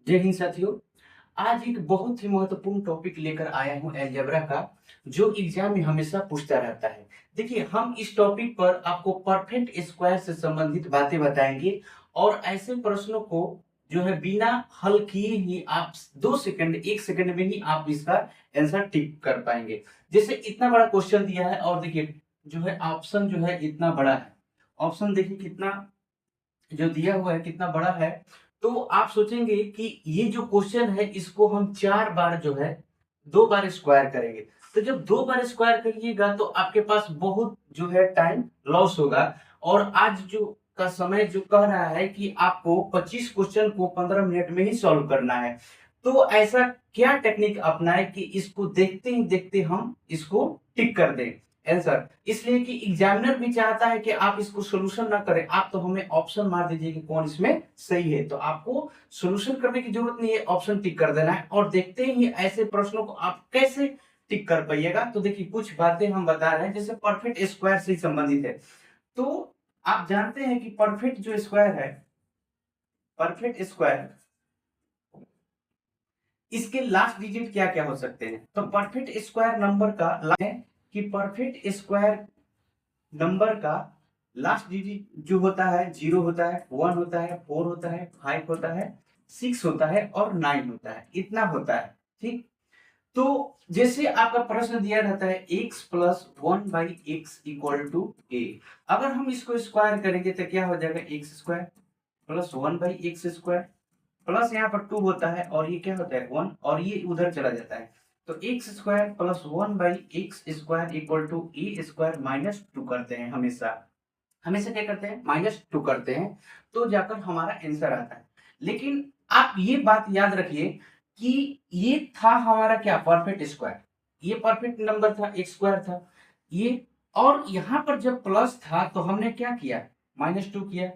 जय हिंद साथियों। आज एक बहुत ही महत्वपूर्ण टॉपिक लेकर आया हूं अलजेब्रा का, जो एग्जाम में हमेशा पूछता रहता है। देखिए, हम इस टॉपिक पर आपको परफेक्ट स्क्वायर से संबंधित बातें बताएंगे और ऐसे प्रश्नों को जो है बिना हल किए ही आप 2 सेकंड 1 सेकंड में ही आप इसका आंसर टिक कर पाएंगे। जैसे इतना बड़ा क्वेश्चन दिया है और देखिए जो है ऑप्शन जो है इतना बड़ा है। ऑप्शन देखिए कितना जो दिया हुआ है कितना बड़ा है। तो आप सोचेंगे कि ये जो क्वेश्चन है इसको हम 4 बार जो है 2 बार स्क्वायर करेंगे। तो जब 2 बार स्क्वायर करिएगा तो आपके पास बहुत जो है टाइम लॉस होगा। और आज जो का समय जो कह रहा है कि आपको 25 क्वेश्चन को 15 मिनट में ही सॉल्व करना है। तो ऐसा क्या टेक्निक अपनाए कि इसको देखते ही देखते हम इसको टिक कर दें आंसर। इसलिए कि एग्जामिनर भी चाहता है कि आप इसको सोल्यूशन ना करें, आप तो हमें ऑप्शन मार दीजिए कि कौन इसमें सही है। तो आपको सोल्यूशन करने की जरूरत नहीं है, ऑप्शन टिक कर देना है और देखते ही ऐसे प्रश्नों को आप कैसे टिक कर पाइएगा। तो देखिए कुछ बातें हम बता रहे हैं जैसे परफेक्ट स्क्वायर से संबंधित है। तो आप जानते हैं कि परफेक्ट जो स्क्वायर है, परफेक्ट स्क्वायर, इसके लास्ट डिजिट क्या क्या हो सकते हैं। तो परफेक्ट स्क्वायर नंबर का है कि परफेक्ट स्क्वायर नंबर का लास्ट डिजिट जो होता है 0 होता है, 1 होता है, 4 होता है, 5 होता है, 6 होता है और 9 होता है। इतना होता है। ठीक। तो जैसे आपका प्रश्न दिया रहता है x प्लस 1/x=a। अगर हम इसको स्क्वायर करेंगे तो क्या हो जाएगा, x square plus 1/x² plus यहाँ पर 2 होता है और ये क्या होता है 1 और ये उधर चला जाता है। तो x square plus 1/x² = a² करते हैं हमेशा। हमेशा क्या करते हैं, -2 करते हैं। तो जाकर हमारा आंसर आता है। लेकिन आप ये बात याद रखिए कि ये था हमारा क्या, परफेक्ट स्क्वायर। ये परफेक्ट नंबर था, एक स्क्वायर था ये। और यहाँ पर जब प्लस था तो हमने क्या किया, -2 किया।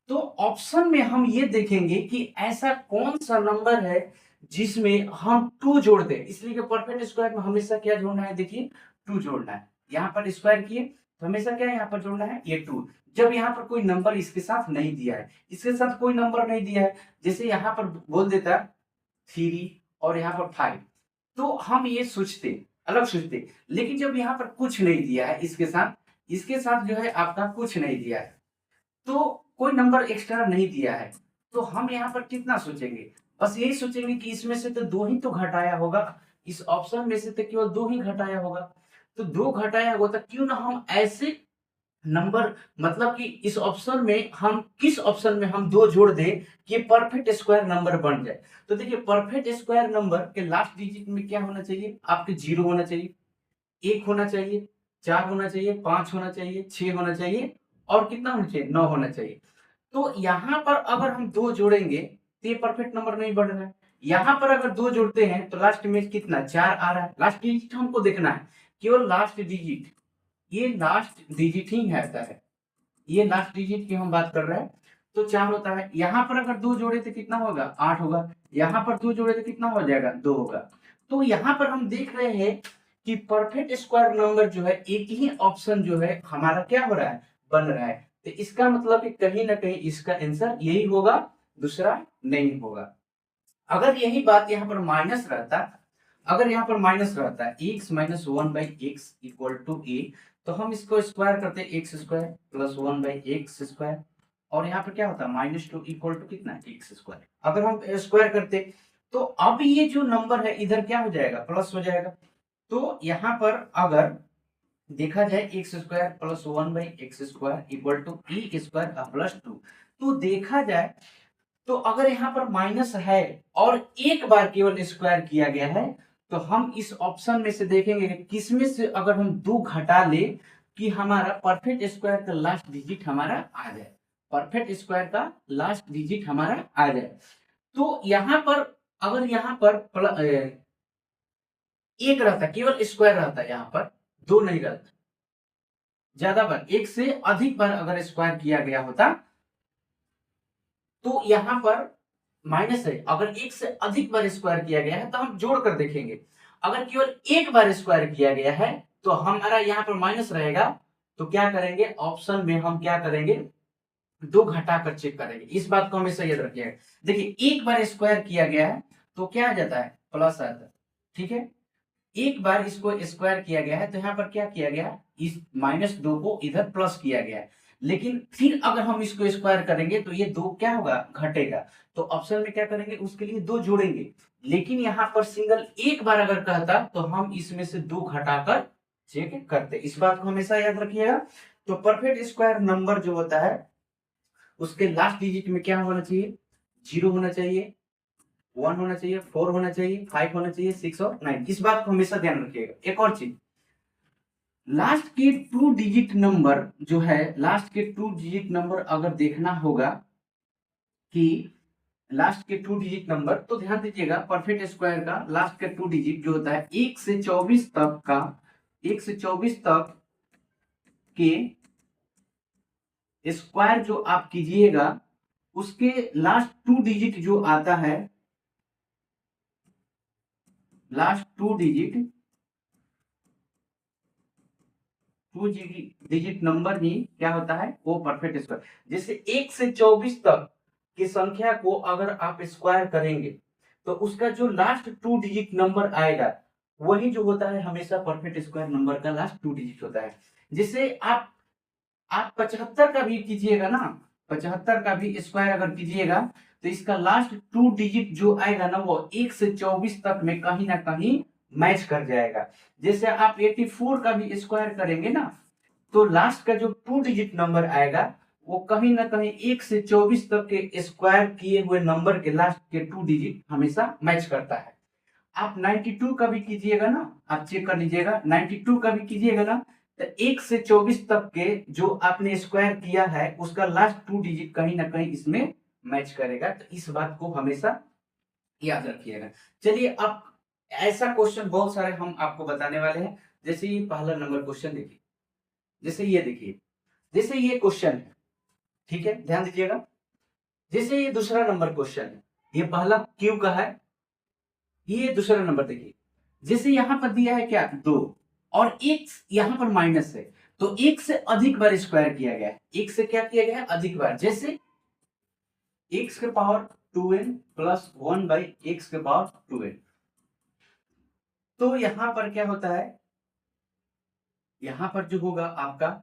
तो ऑप्शन में हम ये देखेंगे कि ऐसा कौन सा नंबर है जिसमें हम 2 जोड़ दें। इसलिए कि परफेक्ट स्क्वायर में हमेशा क्या जोड़ना है, देखिए 2 जोड़ना है। यहाँ पर स्क्वायर किए तो हमेशा क्या यहाँ पर जोड़ना है, ये 2। जब यहाँ पर कोई नंबर इसके साथ नहीं दिया है, इसके साथ कोई नंबर नहीं दिया है, जैसे यहाँ पर बोल देता 3 और यहाँ पर 5, तो हम ये सोचते, अलग सोचते। लेकिन जब यहाँ पर कुछ नहीं दिया है इसके साथ जो है आपका कुछ नहीं दिया है, तो कोई नंबर एक्स्ट्रा नहीं दिया है, तो हम यहाँ पर कितना सोचेंगे, बस यही सोचेंगे कि इसमें से तो 2 ही तो घटाया होगा। इस ऑप्शन में से तो केवल 2 ही घटाया होगा। तो 2 घटाया होगा तो क्यों ना हम ऐसे नंबर, मतलब कि इस ऑप्शन में हम किस ऑप्शन में हम 2 जोड़ दें कि परफेक्ट स्क्वायर नंबर बन जाए। तो देखिए परफेक्ट स्क्वायर नंबर के लास्ट डिजिट में क्या होना चाहिए, आपके 0 होना चाहिए, 1 होना चाहिए, 4 होना चाहिए, 5 होना चाहिए, 6 होना चाहिए और कितना होना चाहिए, 9 होना चाहिए। तो यहाँ पर अगर हम 2 जोड़ेंगे तो ये परफेक्ट नंबर नहीं बन रहा है। यहाँ पर अगर 2 जोड़ते हैं तो लास्ट में कितना 4 आ रहा है। लास्ट डिजिट हमको देखना है, केवल लास्ट डिजिट, ये लास्ट डिजिट ही रहता है। ये लास्ट डिजिट की हम बात कर रहे हैं। तो 4 होता है। यहाँ पर अगर 2 जोड़े तो कितना होगा, 8 होगा। यहाँ पर 2 जोड़े तो कितना हो जाएगा, 2 होगा। तो यहाँ पर हम देख रहे हैं कि परफेक्ट स्क्वायर नंबर जो है एक ही ऑप्शन जो है हमारा क्या हो रहा है, बन रहा है। तो इसका मतलब कि कहीं ना कहीं इसका आंसर यही होगा, दूसरा नहीं होगा। अगर यही बात यहाँ पर माइनस रहता, अगर यहाँ पर माइनस रहता है x - 1/x=a, तो हम इसको स्क्वायर करते हैं x² + 1/x²। और यहाँ पर क्या होता है -2 = कितना, x²। अगर हम स्क्वायर करते तो अब ये जो नंबर है इधर क्या हो जाएगा, प्लस हो जाएगा। तो यहाँ पर अगर देखा जाए x² + 1/x² = e² + 2, तो देखा जाए तो अगर यहाँ पर माइनस है और एक बार केवल स्क्वायर किया गया है, तो हम इस ऑप्शन में से देखेंगे कि किसमें से अगर हम 2 घटा ले कि हमारा परफेक्ट स्क्वायर का लास्ट डिजिट हमारा आ जाए, परफेक्ट स्क्वायर का लास्ट डिजिट हमारा आ जाए। तो यहाँ पर अगर यहाँ पर एक रहता, केवल स्क्वायर रहता, यहाँ पर 2 नहीं रहता, ज्यादा बार एक से अधिक बार अगर स्क्वायर किया गया होता तो यहाँ पर माइनस है। अगर एक से अधिक बार स्क्वायर किया गया है तो हम जोड़ कर देखेंगे। अगर केवल एक बार स्क्वायर किया गया है तो हमारा यहाँ पर माइनस रहेगा। तो क्या करेंगे, ऑप्शन में हम क्या करेंगे, दो घटाकर चेक करेंगे, इस बात को हमेशा याद रखिएगा। देखिए एक बार स्क्वायर किया गया है तो क्या आ जाता है, प्लस आता है, ठीक है। एक बार इसको स्क्वायर किया गया है तो यहाँ पर क्या किया गया, इस -2 को इधर प्लस किया गया है, लेकिन फिर अगर हम इसको स्क्वायर करेंगे तो ये 2 क्या होगा, घटेगा। तो ऑप्शन में क्या करेंगे, उसके लिए 2 जोड़ेंगे। लेकिन यहाँ पर सिंगल एक बार अगर कहता तो हम इसमें से 2 घटाकर चेक करते, इस बात को हमेशा याद रखिएगा। तो परफेक्ट स्क्वायर नंबर जो होता है उसके लास्ट डिजिट में क्या होना चाहिए, 0 होना चाहिए, 1 होना चाहिए, 4 होना चाहिए, 5 होना चाहिए, 6 और 9, इस बात को हमेशा ध्यान रखिएगा। एक और चीज, लास्ट के 2 डिजिट नंबर जो है, लास्ट के 2 डिजिट नंबर अगर देखना होगा कि लास्ट के 2 डिजिट नंबर, तो ध्यान दीजिएगा परफेक्ट स्क्वायर का लास्ट के 2 डिजिट जो होता है 1 से 24 तक का, 1 से 24 तक के स्क्वायर जो आप कीजिएगा उसके लास्ट 2 डिजिट जो आता है, लास्ट 2 डिजिट नंबर ही क्या होता है, वो परफेक्ट स्क्वायर। जैसे 1 से 24 तक की संख्या को अगर आप स्क्वायर करेंगे तो उसका जो लास्ट 2 डिजिट नंबर आएगा वही जो होता है हमेशा परफेक्ट स्क्वायर नंबर का लास्ट 2 डिजिट होता है। जैसे आप 75 का भी कीजिएगा ना, 75 का भी स्क्वायर अगर कीजिएगा तो इसका लास्ट 2 डिजिट जो आएगा ना वो 1 से 24 तक में कहीं ना कहीं मैच कर जाएगा। जैसे आप 84 का भी स्क्वायर करेंगे ना तो लास्ट का जो 2 डिजिट नंबर आएगा वो कहीं ना कहीं 1 से 24 तक के स्क्वायर किए हुए नंबर के लास्ट के 2 डिजिट हमेशा मैच करता है। आप 92 का भी कीजिएगा ना, आप चेक कर लीजिएगा, 92 का भी कीजिएगा ना तो 1 से 24 तक के जो आपने स्क्वायर किया है उसका लास्ट 2 डिजिट कहीं ना कहीं इसमें मैच करेगा। तो इस बात को हमेशा याद रखिएगा। चलिए अब ऐसा क्वेश्चन बहुत सारे हम आपको बताने वाले हैं। जैसे ये पहला नंबर क्वेश्चन देखिए, जैसे ये देखिए, जैसे ये क्वेश्चन है, ठीक है, ध्यान दीजिएगा। जैसे ये दूसरा नंबर क्वेश्चन है, ये पहला क्यू का है, ये दूसरा नंबर देखिए। जैसे यहां पर दिया है क्या, 2 और एक यहां पर माइनस है, तो एक से अधिक बार स्क्वायर किया गया है, एक से क्या किया गया है, अधिक बार। जैसे x के power 2n plus 1 by x के पावर 2n, तो यहां पर क्या होता है, यहां पर जो होगा आपका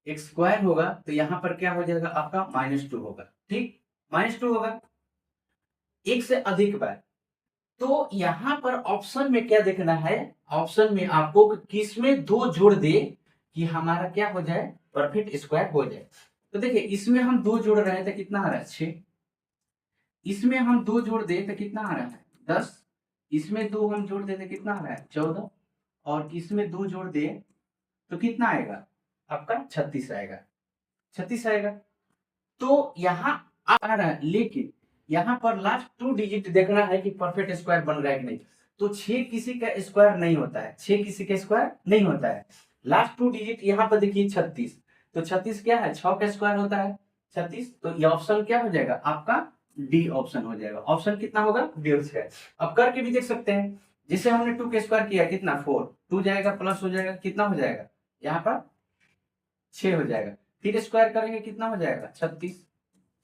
x स्क्वायर होगा तो यहां पर क्या हो जाएगा आपका -2 होगा, ठीक, -2 होगा एक से अधिक बार। तो यहां पर ऑप्शन में क्या देखना है, ऑप्शन में आपको किसमें 2 जोड़ दे कि हमारा क्या हो जाए, परफेक्ट स्क्वायर हो जाए। तो देखिए इसमें हम 2 जोड़ रहे हैं तो कितना आ रहा है, 6, इसमें हम 2 जोड़ दे तो कितना आ रहा है, 10, इसमें 2 हम जोड़ दे तो कितना आ रहा है, 14, और इसमें 2 जोड़ दे तो कितना आएगा आपका, 36 आएगा, 36 आएगा। तो यहाँ आ रहा है, लेकिन यहाँ पर लास्ट 2 डिजिट देखना है कि परफेक्ट स्क्वायर बन रहा है कि नहीं। तो 6 किसी का स्क्वायर नहीं होता है, 6 किसी का स्क्वायर नहीं होता है। लास्ट 2 डिजिट यहाँ पर देखिए 36, तो 36 क्या है, 6 का स्क्वायर होता है 36, तो ये ऑप्शन क्या हो जाएगा आपका, डी ऑप्शन हो जाएगा। ऑप्शन कितना होगा, डी स्क्वायर। अब करके भी देख सकते हैं, जिसे हमने 2 का स्क्वायर किया कितना, 4, 2 जाएगा प्लस हो जाएगा, कितना हो जाएगा यहाँ पर 6 हो जाएगा, फिर स्क्वायर करेंगे कितना हो जाएगा, 36,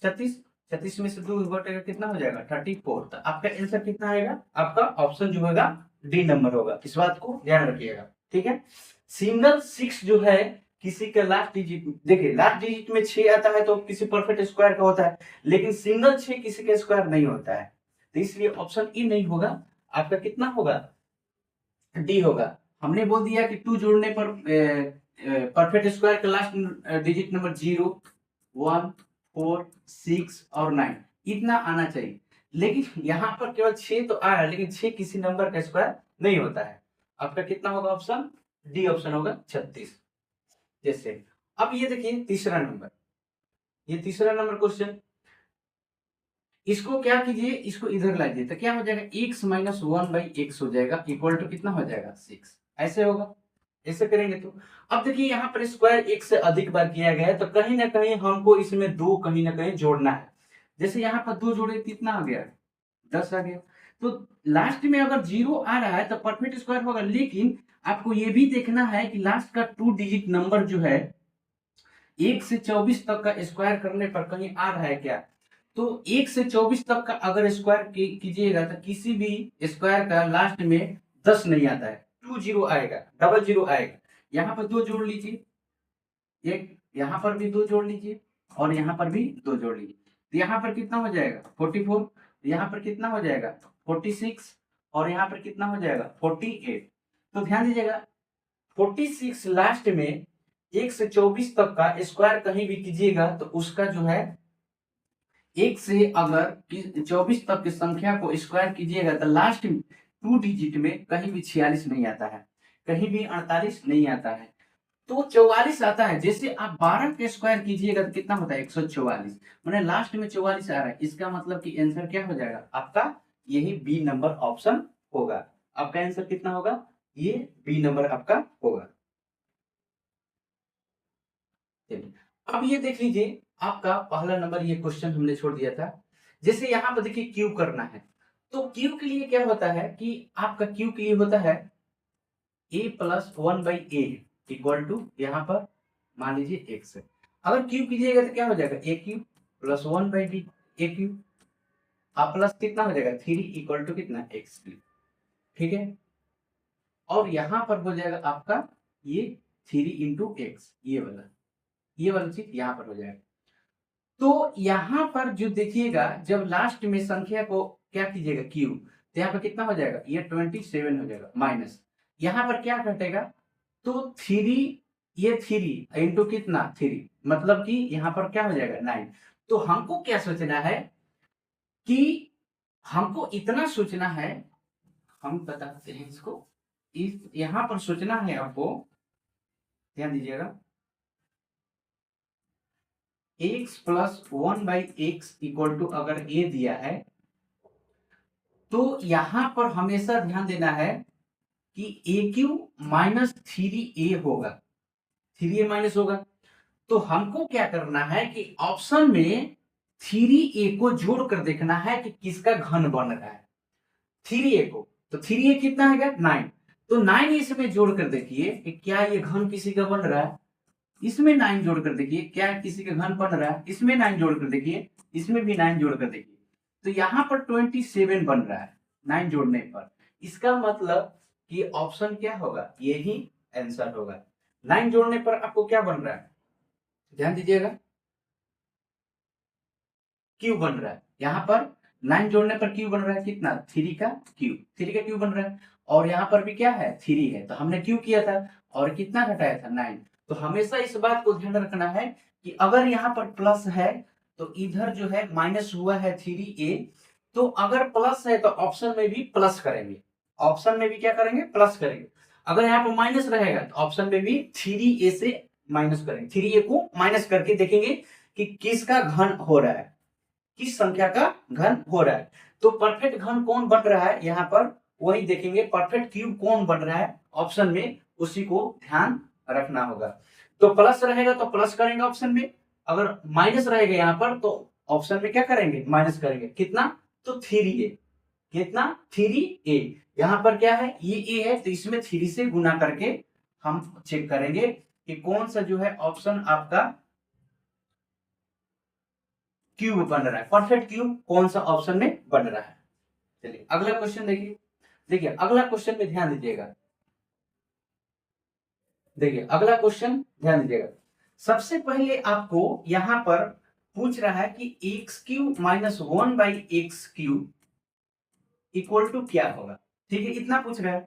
36, 36 में से 2 घटेगा कितना हो जाएगा, 34। तो आपका आंसर कितना आएगा, आपका ऑप्शन जो होगा डी नंबर होगा, इस बात को ध्यान रखिएगा, ठीक है। सिंगल 6 जो है किसी का लास्ट डिजिट, देखिए लास्ट डिजिट में 6 आता है तो किसी परफेक्ट स्क्वायर का होता है, लेकिन सिंगल 6 किसी का स्क्वायर नहीं होता है, तो इसलिए ऑप्शन ई नहीं होगा, आपका कितना होगा, डी होगा। हमने बोल दिया कि 2 जोड़ने पर परफेक्ट स्क्वायर का लास्ट डिजिट नंबर 0, 1, 4, 6 और 9 इतना आना चाहिए, लेकिन यहाँ पर केवल 6 तो आ रहा है, लेकिन 6 किसी नंबर का स्क्वायर नहीं होता है। आपका कितना होगा ऑप्शन, डी ऑप्शन होगा 36। जैसे अब ये देखिए तीसरा नंबर, ये तीसरा नंबर क्वेश्चन, इसको क्या कीजिए, इसको इधर लाइए तो क्या हो जाएगा, x माइनस 1 बाई एक्स हो जाएगा, इक्वल टू कितना हो जाएगा, 6, ऐसे होगा। ऐसे करेंगे तो अब देखिए यहाँ पर स्क्वायर एक से अधिक बार किया गया है तो कहीं ना कहीं हमको इसमें 2 कहीं ना कहीं जोड़ना है। जैसे यहाँ पर 2 जोड़े कितना आ गया, 10 आ गया। तो लास्ट में अगर 0 आ रहा है तो परफेक्ट स्क्वायर होगा, लेकिन आपको ये भी देखना है कि लास्ट का 2 डिजिट नंबर जो है 1 से 24 तक का स्क्वायर करने पर कहीं आ रहा है क्या? तो 1 से 24 तक का अगर स्क्वायर कीजिएगा तो किसी भी स्क्वायर का लास्ट में 10 नहीं आता है, 20 आएगा, डबल जीरो आएगा। यहाँ पर 2 जोड़ लीजिए, एक यहाँ पर भी 2 जोड़ लीजिए और यहाँ पर भी 2 जोड़ लीजिए, तो यहाँ पर कितना हो जाएगा 44, यहाँ पर कितना हो जाएगा 46 और यहाँ पर कितना हो जाएगा 48। तो ध्यान दीजिएगा 46 लास्ट में 1 से 24 तक का स्क्वायर कहीं भी कीजिएगा तो उसका जो है 1 से अगर 24 तक की संख्या को स्क्वायर कीजिएगा तो लास्ट 2 डिजिट में कहीं भी 46 नहीं आता है, कहीं भी 48 नहीं आता है, तो 44 आता है। जैसे आप 12 के स्क्वायर कीजिएगा तो कितना होता है 144, मैंने लास्ट में 44 आ रहा है, इसका मतलब कि आंसर क्या हो जाएगा आपका, यही बी नंबर ऑप्शन होगा। आपका आंसर कितना होगा, ये बी नंबर आपका होगा। अब ये देख लीजिए आपका पहला नंबर, ये क्वेश्चन हमने छोड़ दिया था। जैसे यहाँ पर देखिए क्यू करना है, तो क्यू के लिए क्या होता है कि आपका क्यू के लिए होता है a plus 1/a equal to यहाँ पर मान लीजिए x है। अगर क्यू कीजिएगा तो क्या हो जाएगा a Q plus 1/b a Q, आप प्लस कितना हो जाएगा 3 इक्वल टू कितना x क्यू, ठीक है। और यहाँ पर हो जाएगा आपका ये 3 इंटू एक्स, ये वाला चीज यहाँ पर हो जाएगा। तो यहाँ पर जो देखिएगा जब लास्ट में संख्या को क्या कीजिएगा क्यू, तो यहाँ पर कितना हो जाएगा ये 27 हो जाएगा माइनस, यहाँ पर क्या घटेगा तो 3, ये 3 इंटू कितना 3, मतलब कि यहाँ पर क्या हो जाएगा 9। तो हमको क्या सोचना है कि हमको इतना सोचना है, हम बताते हैं इसको, इस यहाँ पर सोचना है आपको, ध्यान दीजिएगा x plus 1/x equal to अगर a दिया है तो यहां पर हमेशा ध्यान देना है कि ए क्यू माइनस 3a होगा, 3a माइनस होगा। तो हमको क्या करना है कि ऑप्शन में 3a को जोड़ कर देखना है कि किसका घन बन रहा है 3a को, तो 3a कितना है 9, तो 9 इसमें जोड़ कर देखिए कि क्या ये घन किसी का बन रहा है, इसमें 9 जोड़ कर देखिए क्या किसी का घन बन रहा है, इसमें 9 जोड़ कर देखिए, इसमें भी 9 जोड़ कर देखिए, तो यहाँ पर 27 बन रहा है 9 जोड़ने पर। इसका मतलब कि ऑप्शन क्या होगा, यही आंसर होगा। 9 जोड़ने पर आपको क्या बन रहा है, ध्यान दीजिएगा क्यू बन रहा है, यहाँ पर 9 जोड़ने पर क्यू बन रहा है कितना 3 का क्यू बन रहा है, और यहाँ पर भी क्या है 3 है, तो हमने क्यू किया था और कितना घटाया था 9। तो हमेशा इस बात को ध्यान रखना है कि अगर यहाँ पर प्लस है तो इधर जो है माइनस हुआ है 3a, तो अगर प्लस है तो ऑप्शन में भी प्लस करेंगे, ऑप्शन में भी क्या करेंगे प्लस करेंगे। अगर यहाँ पर माइनस रहेगा तो ऑप्शन में भी 3a से माइनस करेंगे, 3a को माइनस करके देखेंगे कि किसका घन हो रहा है, किस संख्या का घन हो रहा है। तो परफेक्ट घन कौन बन रहा है यहाँ पर वही देखेंगे, परफेक्ट क्यूब कौन बन रहा है ऑप्शन में, उसी को ध्यान रखना होगा। तो प्लस रहेगा तो प्लस करेंगे ऑप्शन में, अगर माइनस रहेगा यहाँ पर तो ऑप्शन में क्या करेंगे माइनस करेंगे, कितना तो 3a, कितना 3a, यहाँ पर क्या है ये a है तो इसमें 3 से गुना करके हम चेक करेंगे कि कौन सा जो है ऑप्शन आपका क्यूब बन रहा है, परफेक्ट क्यूब कौन सा ऑप्शन में बन रहा है। चलिए अगला क्वेश्चन देखिए, देखिए अगला क्वेश्चन में ध्यान दीजिएगा, देखिए अगला क्वेश्चन ध्यान दीजिएगा। सबसे पहले आपको यहां पर पूछ रहा है कि x cube minus 1/x cube equal to क्या होगा, ठीक है, इतना पूछ रहा है,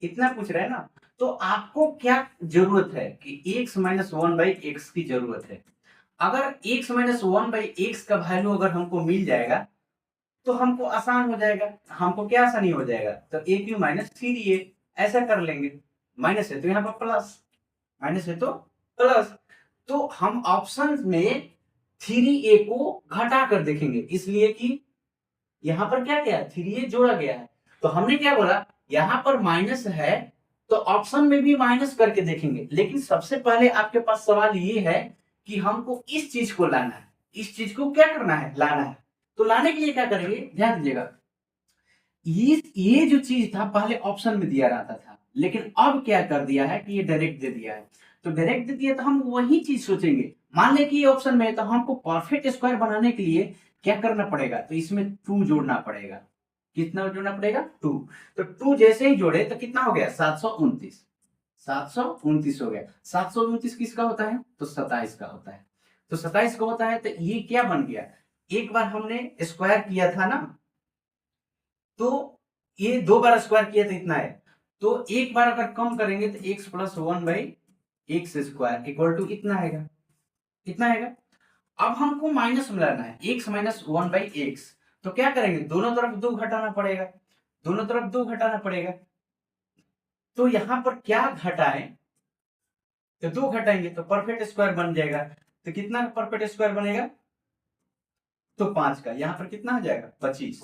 इतना पूछ रहा है ना। तो आपको क्या जरूरत है कि x माइनस 1/x की जरूरत है। अगर x माइनस 1/x का वैल्यू अगर हमको मिल जाएगा तो हमको आसान हो जाएगा, हमको क्या आसानी हो जाएगा, तो ए क्यू माइनस 3a ऐसा कर लेंगे, माइनस है तो यहाँ पर प्लस, माइनस है तो प्लस, तो हम ऑप्शन में 3a को घटा कर देखेंगे, इसलिए कि यहाँ पर क्या गया 3a जोड़ा गया है, तो हमने क्या बोला यहाँ पर माइनस है तो ऑप्शन में भी माइनस करके देखेंगे। लेकिन सबसे पहले आपके पास सवाल ये है कि हमको इस चीज को लाना है, इस चीज को क्या करना है लाना है, तो लाने के लिए क्या करेंगे ध्यान दीजिएगा, ये जो चीज था पहले ऑप्शन में दिया रहता था, लेकिन अब क्या कर दिया है कि ये डायरेक्ट दे दिया है। तो डायरेक्ट दे दिया तो हम वही चीज सोचेंगे। मान ले कि ये ऑप्शन में है तो हमको परफेक्ट स्क्वायर बनाने के लिए क्या करना पड़ेगा, तो इसमें 2 जोड़ना पड़ेगा। कितना जोड़ना पड़ेगा, 2। तो 2 जैसे ही जोड़े तो कितना हो गया, 729। 729 हो गया। 729 किसका होता है, तो 27 का होता है। तो 27 का होता है तो ये क्या बन गया, एक बार हमने स्क्वायर किया था ना, तो ये 2 बार स्क्वायर किया तो इतना है। तो एक बार अगर कम करेंगे तो x plus 1 by x square equal to इतना आएगा, इतना आएगा। अब हमको माइनस मिलाना है, x माइनस 1 बाई एक्स। तो क्या करेंगे, दोनों तरफ 2 घटाना पड़ेगा, दोनों तरफ 2 घटाना पड़ेगा। तो यहां पर क्या घटाएं, तो 2 घटाएंगे तो परफेक्ट स्क्वायर बन जाएगा। तो कितना परफेक्ट स्क्वायर बनेगा, तो 5 का। यहां पर कितना आ जाएगा, 25।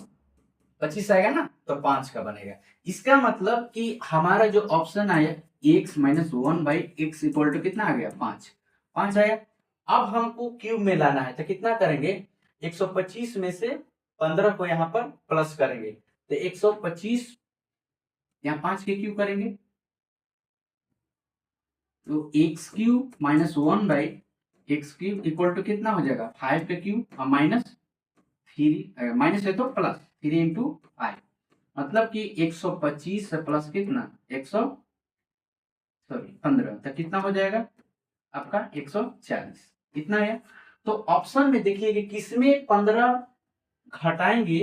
25 आएगा ना, तो 5 का बनेगा। इसका मतलब कि हमारा जो ऑप्शन आया x minus 1 by x equal to कितना आ गया, 5। 5 आया। अब हमको क्यूब में लाना है तो कितना करेंगे, 125 में से 15 को यहाँ पर प्लस करेंगे तो 125, यहाँ 5 के क्यूब करेंगे तो x cube minus 1 by x cube equal to कितना हो जाएगा, 5 का क्यूब माइनस 3, माइनस है तो प्लस 3 इंटू 5, मतलब कि 125 से प्लस कितना 15, तो कितना हो जाएगा आपका 140, इतना है। तो ऑप्शन में देखिए कि किसमें 15 घटाएंगे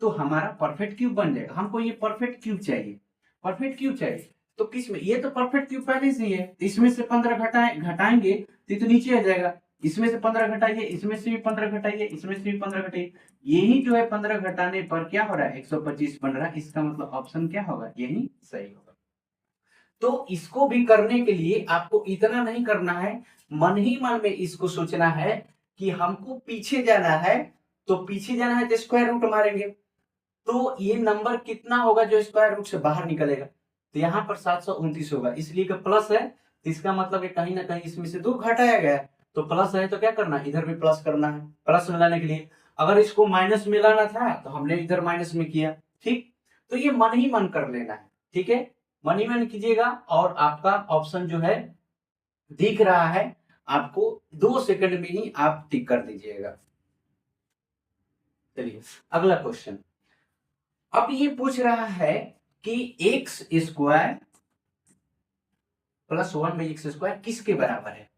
तो हमारा परफेक्ट क्यूब बन जाएगा। हमको ये परफेक्ट क्यूब चाहिए, परफेक्ट क्यूब चाहिए। तो किसमें, ये तो परफेक्ट क्यूब पहले से ही है, इसमें से 15 घटाएंगे तो ये तो नीचे आ जाएगा। इसमें से 15 घटाइए, इसमें से भी 15 घटाइए, इसमें से भी 15 घटाइए, यही जो है 15 घटाने पर क्या हो रहा है, 125 बन रहा है। इसका मतलब ऑप्शन क्या होगा, यही सही होगा। तो इसको भी करने के लिए आपको इतना नहीं करना है, मन ही मन में इसको सोचना है कि हमको पीछे जाना है, तो पीछे जाना है तो स्क्वायर रूट मारेंगे, तो ये नंबर कितना होगा जो स्क्वायर रूट से बाहर निकलेगा, तो यहाँ पर 729 होगा, इसलिए कि प्लस है तो इसका मतलब है कहीं ना कहीं इसमें से 2 घटाया गया है, तो प्लस है तो क्या करना है, इधर भी प्लस करना है, प्लस मिलाने के लिए। अगर इसको माइनस मिलाना था तो हमने इधर माइनस में किया, ठीक। तो ये मन ही मन कर लेना है, ठीक है, मन ही मन कीजिएगा और आपका ऑप्शन जो है दिख रहा है आपको, 2 सेकंड में ही आप टिक कर दीजिएगा। चलिए अगला क्वेश्चन। अब ये पूछ रहा है कि x square plus 1 by x square किसके बराबर है।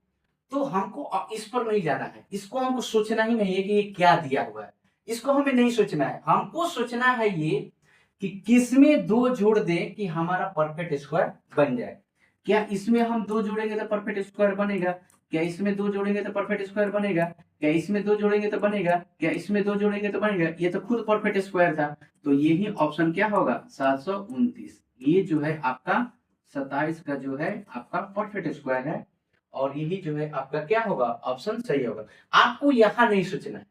तो हमको इस पर नहीं जाना है, इसको हमको सोचना ही नहीं है कि ये क्या दिया हुआ है, इसको हमें नहीं सोचना है। हमको सोचना है ये कि किसमें 2 जोड़ दें कि हमारा परफेक्ट स्क्वायर बन जाए। क्या इसमें हम 2 जोड़ेंगे तो परफेक्ट स्क्वायर बनेगा, क्या इसमें 2 जोड़ेंगे तो परफेक्ट स्क्वायर बनेगा, क्या इसमें 2 जोड़ेंगे तो बनेगा, क्या इसमें 2 जोड़ेंगे तो बनेगा, ये तो खुद परफेक्ट स्क्वायर था। तो यही ऑप्शन क्या होगा, 729। ये जो है आपका 27 का जो है आपका परफेक्ट स्क्वायर है, और यही जो है आपका क्या होगा, ऑप्शन सही होगा। आपको यहां नहीं सोचना है,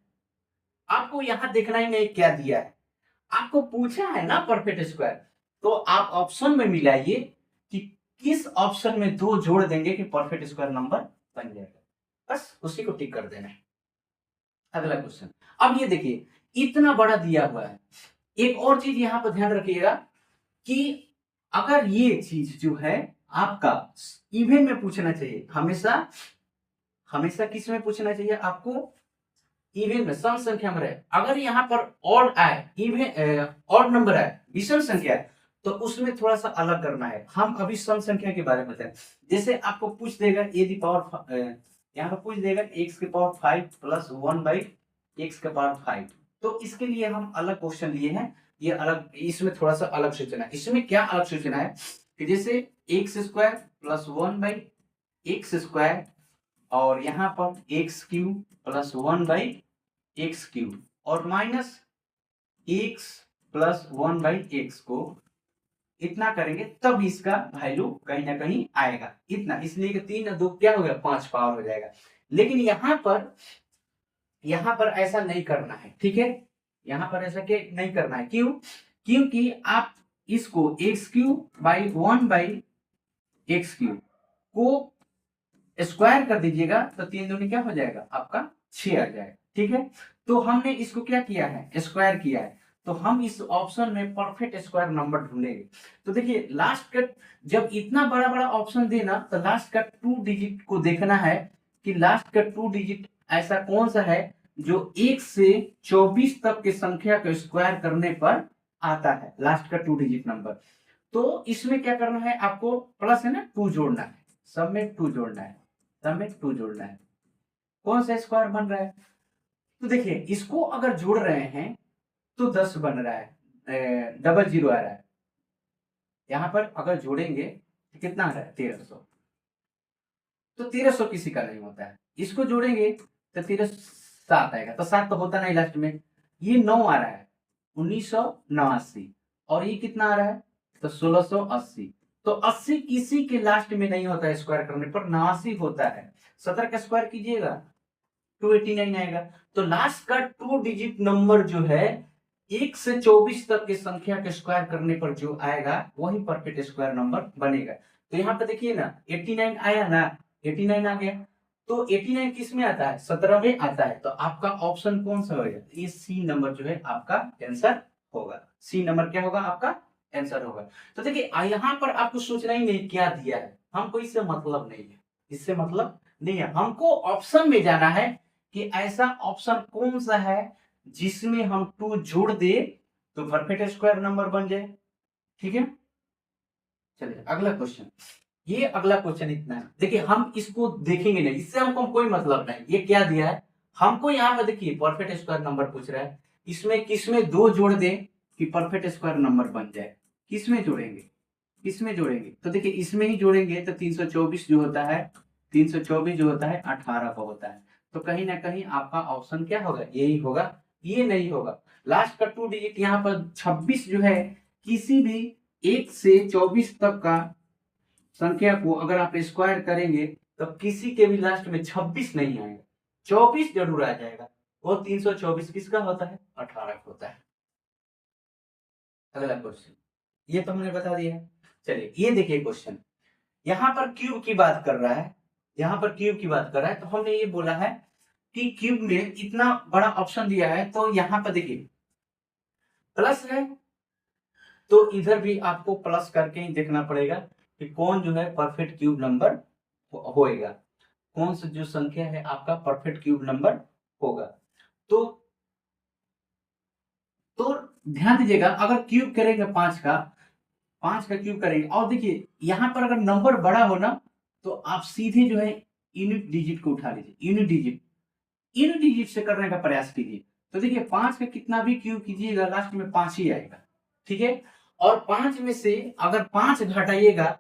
आपको यहां देखना ही नहीं क्या दिया है, आपको पूछा है ना परफेक्ट स्क्वायर, तो आप ऑप्शन में मिलाइए कि किस ऑप्शन में 2 जोड़ देंगे कि परफेक्ट स्क्वायर नंबर बन जाएगा, बस उसी को टिक कर देना है। अगला क्वेश्चन। अब ये देखिए इतना बड़ा दिया हुआ है, एक और चीज यहां पर ध्यान रखिएगा कि अगर ये चीज जो है आपका इवन में पूछना चाहिए, हमेशा हमेशा किस में पूछना चाहिए आपको, इवन में, सम संख्या में रहे। अगर यहाँ पर ऑड आए, इवन ऑड नंबर आए, विषम संख्या है, तो उसमें थोड़ा सा अलग करना है। हम अभी सम संख्या के बारे में बताएं, जैसे आपको पूछ देगा ए दी पावर, यहाँ पर पूछ देगा एक्स के पावर 5 प्लस 1 बाई एक्स के पावर 5, तो इसके लिए हम अलग क्वेश्चन लिए हैं। ये अलग, इसमें थोड़ा सा अलग सोचना है। इसमें क्या अलग सोचना है कि जैसे x square plus 1 by x square, और यहाँ पर x cube plus 1 by x cube, और minus x plus 1 by x को इतना करेंगे तब इसका वैल्यू कहीं ना कहीं आएगा इतना, इसलिए कि 3 2 क्या हो गया, 5 पावर हो जाएगा। लेकिन यहाँ पर ऐसा नहीं करना है, ठीक है, यहाँ पर ऐसा क्या नहीं करना है, क्यों, क्योंकि आप इसको x cube by 1 by x cube को स्क्वायर कर दीजिएगा तो 3 दूनी क्या हो जाएगा आपका 6 आ जाएगा, ठीक है। तो हमने इसको क्या किया है, स्क्वायर किया है, तो हम इस ऑप्शन में परफेक्ट स्क्वायर नंबर ढूंढेंगे। तो देखिए लास्ट का जब इतना बड़ा बड़ा ऑप्शन देना तो लास्ट का 2 डिजिट को देखना है कि लास्ट का 2 डिजिट ऐसा कौन सा है जो 1 से 24 तक की संख्या को स्क्वायर करने पर आता है, लास्ट का 2 डिजिट नंबर। तो इसमें क्या करना है, आपको प्लस है ना 2 जोड़ना है, सब में 2 जोड़ना है, सब में 2 जोड़ना है। कौन सा स्क्वायर बन रहा है, तो देखिए इसको अगर जोड़ रहे हैं तो 10 बन रहा है, डबल जीरो आ रहा है। यहां पर अगर जोड़ेंगे तो कितना आ रहा है 1300, तो 1300 किसी का नहीं होता है। इसको जोड़ेंगे तो 1307 आएगा, तो 7 तो होता नहीं लास्ट में। ये 9 आ रहा है 1989, और ये कितना आ रहा है तो 1680। तो 80 किसी के लास्ट में नहीं होता है स्क्वायर करने पर, 89 होता है। 17 का स्क्वायर कीजिएगा 289 आएगा। तो लास्ट का 2 डिजिट नंबर जो है 1 से 24 तक की संख्या के स्क्वायर करने पर जो आएगा वही परफेक्ट स्क्वायर नंबर बनेगा। तो यहाँ पे देखिए ना 89 आया ना, 89 आ गया। तो 89 किस में आता है, 17 में आता है। तो आपका ऑप्शन कौन सा होगा, ये सी नंबर जो है आपका आंसर होगा। सी नंबर क्या होगा आपका आंसर होगा। तो देखिए यहाँ पर आपको सोचना ही नहीं क्या दिया है, हमको इससे मतलब नहीं है, इससे मतलब नहीं है। हमको ऑप्शन में जाना है कि ऐसा ऑप्शन कौन सा है जिसमें हम 2 जोड़ दे तो परफेक्ट स्क्वायर नंबर बन जाए। ठीक है, चलिए अगला क्वेश्चन। ये अगला क्वेश्चन इतना है, देखिए हम इसको देखेंगे नहीं, इससे हमको कोई मतलब नहीं। ये क्या दिया है हमको, यहाँ पे देखिए परफेक्ट स्क्वायर नंबर पूछ रहा है, इसमें किसमें 2 जोड़ दे कि परफेक्ट स्क्वायर नंबर बन जाए। किसमें जोड़ेंगे, किसमें जोड़ेंगे, तो देखिए इसमें ही जोड़ेंगे तो 324 जो होता है, 324 जो होता है 18 का होता है। तो कहीं ना कहीं आपका ऑप्शन क्या होगा, यही होगा, ये नहीं होगा। लास्ट का 2 डिजिट यहाँ पर 26 जो है, किसी भी 1 से 24 तक का संख्या को अगर आप स्क्वायर करेंगे तो किसी के भी लास्ट में 26 नहीं आएगा, 24 जरूर आ जाएगा। वो 324 किसका होता है, 18 का होता है। अगला क्वेश्चन, ये तो हमने बता दिया है। चलिए ये देखिए क्वेश्चन, यहाँ पर क्यूब की बात कर रहा है, यहाँ पर क्यूब की बात कर रहा है। तो हमने ये बोला है कि क्यूब में इतना बड़ा ऑप्शन दिया है, तो यहाँ पर देखिए प्लस है, तो इधर भी आपको प्लस करके ही देखना पड़ेगा कि कौन जो है परफेक्ट क्यूब नंबर होएगा, कौन सा जो संख्या है आपका परफेक्ट क्यूब नंबर होगा। तो तो ध्यान दीजिएगा, अगर क्यूब करेंगे 5 का क्यूब करेंगे, और देखिए यहाँ पर अगर नंबर बड़ा हो ना तो आप सीधे जो है यूनिट डिजिट को उठा लीजिए, यूनिट डिजिट से करने का प्रयास कीजिए। तो देखिए 5 का कितना भी क्यूब कीजिएगा लास्ट में 5 ही आएगा। ठीक है, और 5 में से अगर 5 घटाइएगा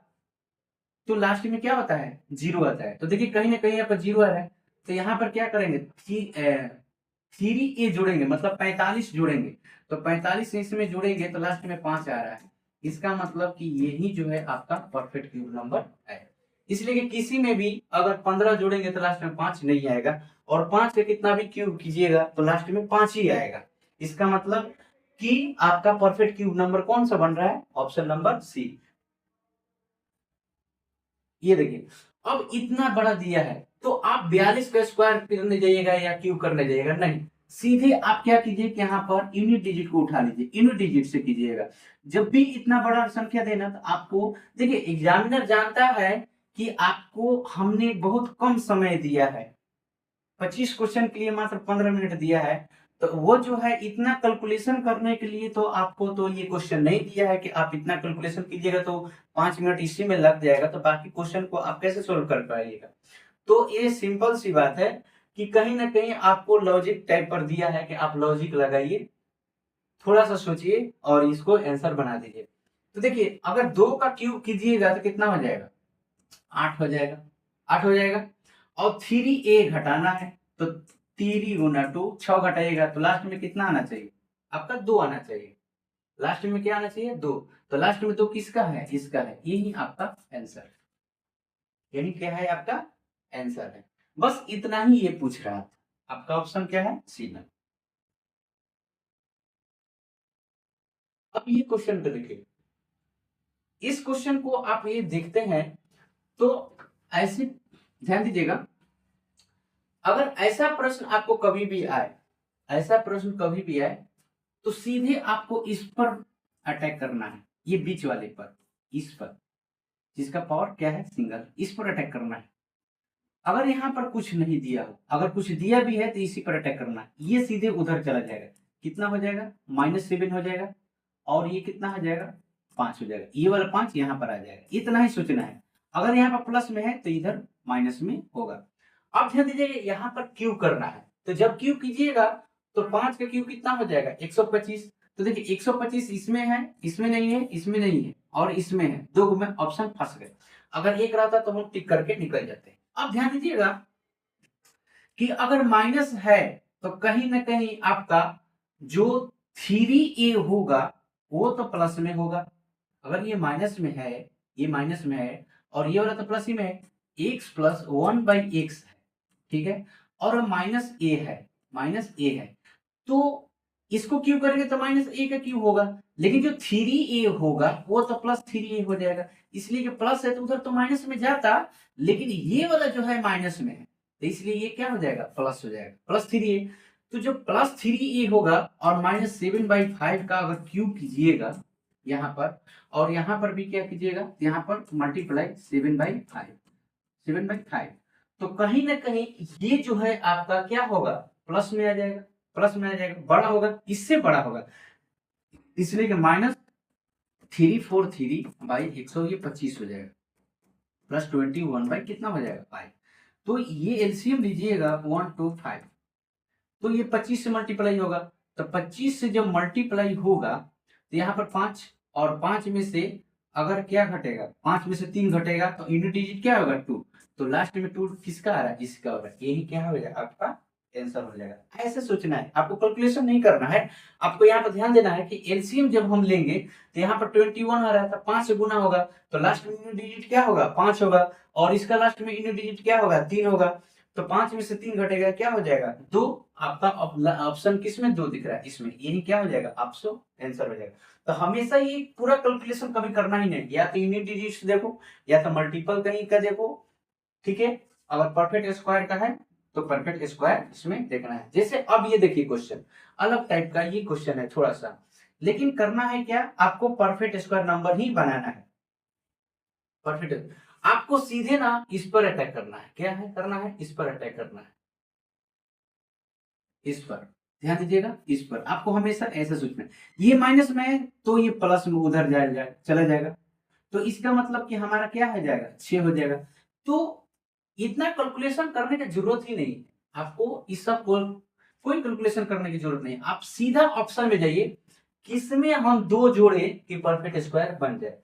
तो लास्ट में क्या होता है, 0 आता है। तो देखिए कहीं ना कहीं यहाँ पर 0 आ रहा है, तो यहाँ पर क्या करेंगे, 3 जोड़ेंगे, मतलब 45 जोड़ेंगे। तो 45 इसमें जोड़ेंगे तो लास्ट में 5 आ रहा है, इसका मतलब कि यही जो है आपका परफेक्ट क्यूब नंबर है। इसलिए कि किसी में भी अगर 15 जोड़ेंगे तो लास्ट में 5 नहीं आएगा, और 5 का कितना भी क्यूब कीजिएगा तो लास्ट में 5 ही आएगा। इसका मतलब कि आपका परफेक्ट क्यूब नंबर कौन सा बन रहा है, ऑप्शन नंबर सी। ये देखिए अब इतना बड़ा दिया है तो आप 42 का स्क्वायर करने जाइएगा या क्यूब करने जाइएगा, नहीं, सीधे आप क्या कीजिए कि यहाँ पर यूनिट डिजिट को उठा लीजिए, यूनिट डिजिट से कीजिएगा। जब भी इतना बड़ा संख्या देना तो आपको देखिए एग्जामिनर जानता है कि आपको हमने बहुत कम समय दिया है, 25 क्वेश्चन के लिए मात्र 15 मिनट दिया है। तो वो जो है इतना कैलकुलेशन करने के लिए तो आपको तो ये क्वेश्चन नहीं दिया है कि आप इतना कैलकुलेशन कीजिएगा तो 5 मिनट इसी में लग जाएगा, तो बाकी क्वेश्चन को आप कैसे सोल्व कर पाइएगा। तो ये सिंपल सी बात है कि कहीं ना कहीं आपको लॉजिक टाइप पर दिया है कि आप लॉजिक लगाइए, थोड़ा सा सोचिए और इसको आंसर बना दीजिए। तो देखिए अगर 2 का क्यूब कीजिएगा तो कितना हो जाएगा, 8 हो जाएगा, 8 हो जाएगा। और 3a घटाना है तो 3 गुना 2, 6 घटाइएगा तो लास्ट में कितना आना चाहिए, आपका 2 आना चाहिए। लास्ट में क्या आना चाहिए, 2। तो लास्ट में 2 किसका है, इसका है, यही आपका आंसर, यही क्या है आपका आंसर है। बस इतना ही ये पूछ रहा था, आपका ऑप्शन क्या है, सी नंबर। अब ये क्वेश्चन को देखिए, इस क्वेश्चन को आप ये देखते हैं तो ऐसे ध्यान दीजिएगा, अगर ऐसा प्रश्न आपको कभी भी आए, ऐसा प्रश्न कभी भी आए तो सीधे आपको इस पर अटैक करना है, ये बीच वाले पर, इस पर, जिसका पावर क्या है सिंगल, इस पर अटैक करना है। अगर यहाँ पर कुछ नहीं दिया हो, अगर कुछ दिया भी है तो इसी पर अटैक करना है। ये सीधे उधर चला जाएगा, कितना हो जाएगा -7 हो जाएगा, और ये कितना हो जाएगा 5 हो जाएगा, ये वाला 5 यहाँ पर आ जाएगा। इतना ही सोचना है। अगर यहाँ पर प्लस में है तो इधर माइनस में होगा। अब ध्यान दीजिएगा यहाँ पर क्यू करना है, तो जब क्यू कीजिएगा तो 5 का क्यू कितना हो जाएगा 125। तो देखिए 125 इसमें है, इसमें नहीं है, इसमें नहीं है, और इसमें है, दो में ऑप्शन फंस गए। अगर एक रहता तो हम टिक करके निकल जाते। अब ध्यान दीजिएगा कि अगर माइनस है तो कहीं ना कहीं आपका जो 3a होगा वो तो प्लस में होगा। अगर ये माइनस में है, ये माइनस में है, और ये वाला तो प्लस ही में है, x प्लस 1/x है, ठीक है, और -a है, -a है, तो इसको क्यू करेंगे तो -a का क्यू होगा, लेकिन जो 3a होगा वो तो +3a हो जाएगा, इसलिए जो प्लस है तो उधर तो माइनस में जाता, लेकिन ये वाला जो है माइनस में है, तो इसलिए ये क्या हो जाएगा प्लस हो जाएगा, +3a। तो जो +3a होगा और -7/5 का अगर क्यूब कीजिएगा यहाँ पर, और यहाँ पर भी क्या कीजिएगा, यहाँ पर मल्टीप्लाई 7/5, तो कहीं ना कहीं ये जो है आपका क्या होगा प्लस में आ जाएगा, प्लस में आ जाएगा, बड़ा होगा, इससे बड़ा होगा, इसलिए कि -343/100 ये 25 हो जाएगा, +21 बाई कितना हो जाएगा 5। तो ये एलसीएम लीजिएगा 125, तो ये 25 से मल्टीप्लाई होगा, तो 25 से जब मल्टीप्लाई होगा तो यहाँ पर 5, और 5 में से अगर क्या घटेगा, 5 में से 3 घटेगा तो यूनिट डिजिट क्या होगा 2, तो लास्ट में 2 किसका आ रहा है, इसका हो रहा है, यही क्या हो जाएगा आपका आंसर हो जाएगा। ऐसे सोचना है, आपको कैलकुलेशन नहीं करना है, आपको यहाँ पर ध्यान देना है कि एलसीएम जब हम लेंगे तो यहाँ पर 21 आ रहा है, तो 5 से गुना होगा, तो लास्ट में यूनिट डिजिट क्या होगा 5 होगा, और इसका लास्ट में यूनिट डिजिट क्या होगा 3 होगा, तो 5 में से 3 घटेगा क्या हो जाएगा 2। आपका ऑप्शन किसमें 2 दिख रहा है, इसमें, यही क्या हो जाएगा आपको आंसर हो जाएगा। तो हमेशा ये पूरा कैलकुलेशन कभी करना ही नहीं, या तो यूनिट डिजिट्स देखो या तो मल्टीपल कहीं का देखो, ठीक है। अगर परफेक्ट स्क्वायर का है तो परफेक्ट स्क्वायर इसमें देखना है। जैसे अब ये देखिए क्वेश्चन अलग टाइप का ये क्वेश्चन है थोड़ा सा, लेकिन करना है क्या, आपको परफेक्ट स्क्वायर नंबर ही बनाना है। परफेक्ट आपको सीधे ना इस पर अटैक करना है, क्या है करना है, इस पर अटैक करना है, इस पर ध्यान दीजिएगा, इस पर आपको हमेशा ऐसा सोचना है। ये माइनस में है तो ये प्लस में उधर जाएगा, चला जाएगा, तो इसका मतलब कि हमारा क्या हो जाएगा 6 हो जाएगा। तो इतना कैलकुलेशन करने की जरूरत ही नहीं है, आपको इस सब कोई कैलकुलेशन करने की जरूरत नहीं है। आप सीधा ऑप्शन में जाइए, किसमें हम 2 जोड़े कि परफेक्ट स्क्वायर बन जाए,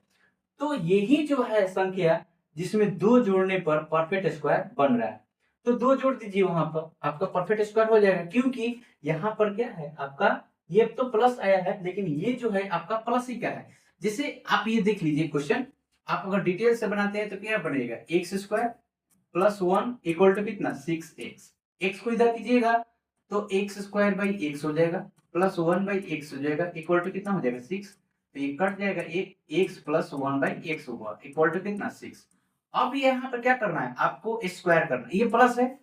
तो यही जो है संख्या जिसमें 2 जोड़ने पर परफेक्ट स्क्वायर बन रहा है, तो 2 जोड़ दीजिए वहां पर, आपका परफेक्ट स्क्वायर हो जाएगा, क्योंकि यहाँ पर क्या है आपका, ये तो प्लस आया है लेकिन ये जो है आपका प्लस ही का है। जैसे आप ये देख लीजिए क्वेश्चन, आप अगर डिटेल से बनाते हैं तो क्या बनेगा x² + 1 = कितना 6x, x को इधर कीजिएगा तो x² x हो जाएगा, +1/x हो जाएगा, इक्वल टू कितना हो जाएगा 6, तो ये कट जाएगा, एक x + 1/x होगा, इक्वल टू कितना 6। अब यहाँ पर क्या करना है, आपको स्क्वायर करना है, ये प्लस है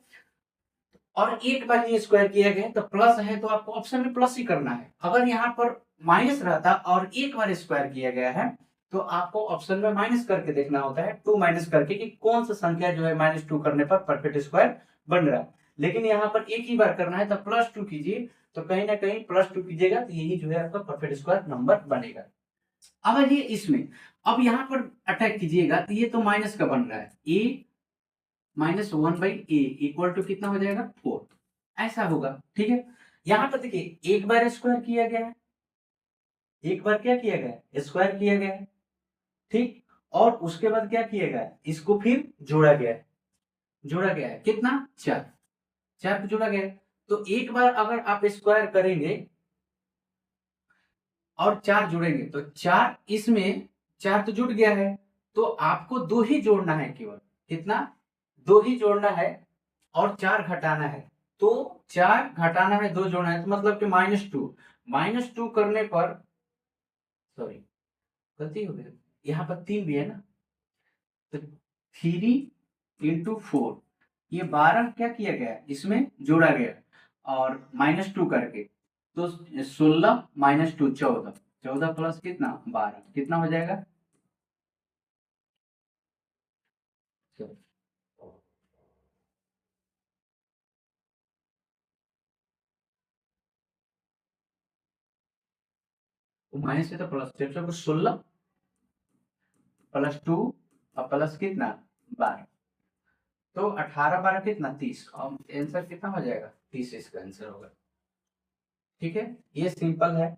और एक बार ये स्क्वायर किया गया तो प्लस है, तो आपको ऑप्शन में प्लस ही करना है। अगर यहाँ पर माइनस रहता और एक बार स्क्वायर किया गया है तो आपको ऑप्शन में माइनस करके देखना होता है, 2 माइनस करके कि कौन सा संख्या जो है -2 करने पर परफेक्ट स्क्वायर बन रहा है। लेकिन यहाँ पर एक ही बार करना है तो +2 कीजिए, तो कहीं ना कहीं +2 कीजिएगा तो यही जो है आपका परफेक्ट स्क्वायर नंबर बनेगा। अब ये इसमें, अब यहाँ पर अटैक कीजिएगा तो ये तो माइनस का बन रहा है, a -1/a इक्वल टू कितना हो जाएगा 4, ऐसा होगा, ठीक है। यहाँ पर देखिए एक बार स्क्वायर किया गया है, एक बार क्या किया गया स्क्वायर किया गया है, ठीक, और उसके बाद क्या किया गया इसको फिर जोड़ा गया है, जोड़ा गया है कितना 4, 4 को जोड़ा गया है। तो एक बार अगर आप स्क्वायर करेंगे और 4 जोड़ेंगे तो 4 इसमें 4 तो जुड़ गया है, तो आपको 2 ही जोड़ना है, केवल कितना 2 ही जोड़ना है और 4 घटाना है, तो 4 घटाना है 2 जोड़ना है, तो मतलब कि -2 करने पर, सॉरी गलती हो गई, यहाँ पर 3 भी है ना, तो 3 × 4 ये 12 क्या किया गया इसमें जोड़ा गया और -2 करके, तो 16 माइनस 2 14, 14 प्लस कितना 12, कितना हो जाएगा? माइनस से तो प्लस, 16 प्लस 2 और प्लस कितना 12, तो 18 12 कितना 30, और आंसर कितना हो जाएगा? 30 इसका आंसर होगा। ठीक है, ये सिंपल है।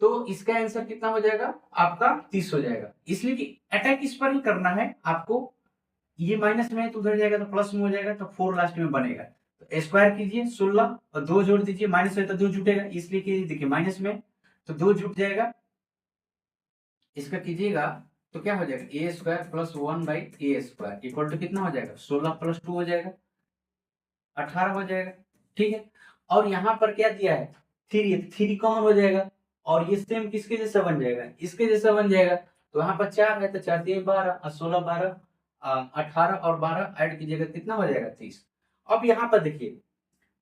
तो इसका आंसर कितना हो जाएगा आपका? 30 हो जाएगा। इसलिए कि अटैक इस पर ही करना है आपको। ये माइनस में है तो उधर जाएगा तो प्लस में हो जाएगा, तो 4 लास्ट में बनेगा। तो स्क्वायर कीजिए 16 और 2 जोड़ दीजिए, माइनस है तो 2 जुटेगा, इसलिए कि देखिए माइनस में तो 2 जुट जाएगा। इसका कीजिएगा तो क्या हो जाएगा? A square plus 1/a² equal to कितना हो जाएगा? 16 प्लस 2 हो जाएगा, 18 हो जाएगा। ठीक है, और यहाँ पर क्या दिया है? 3, 3 कॉमन हो जाएगा, और ये सेम किसके जैसा बन जाएगा? इसके जैसा बन जाएगा। तो यहाँ पर 4 है तो 4 3 12 और 16 12, 18 और 12 ऐड कीजिएगा, कितना हो जाएगा? 30। अब यहाँ पर देखिए,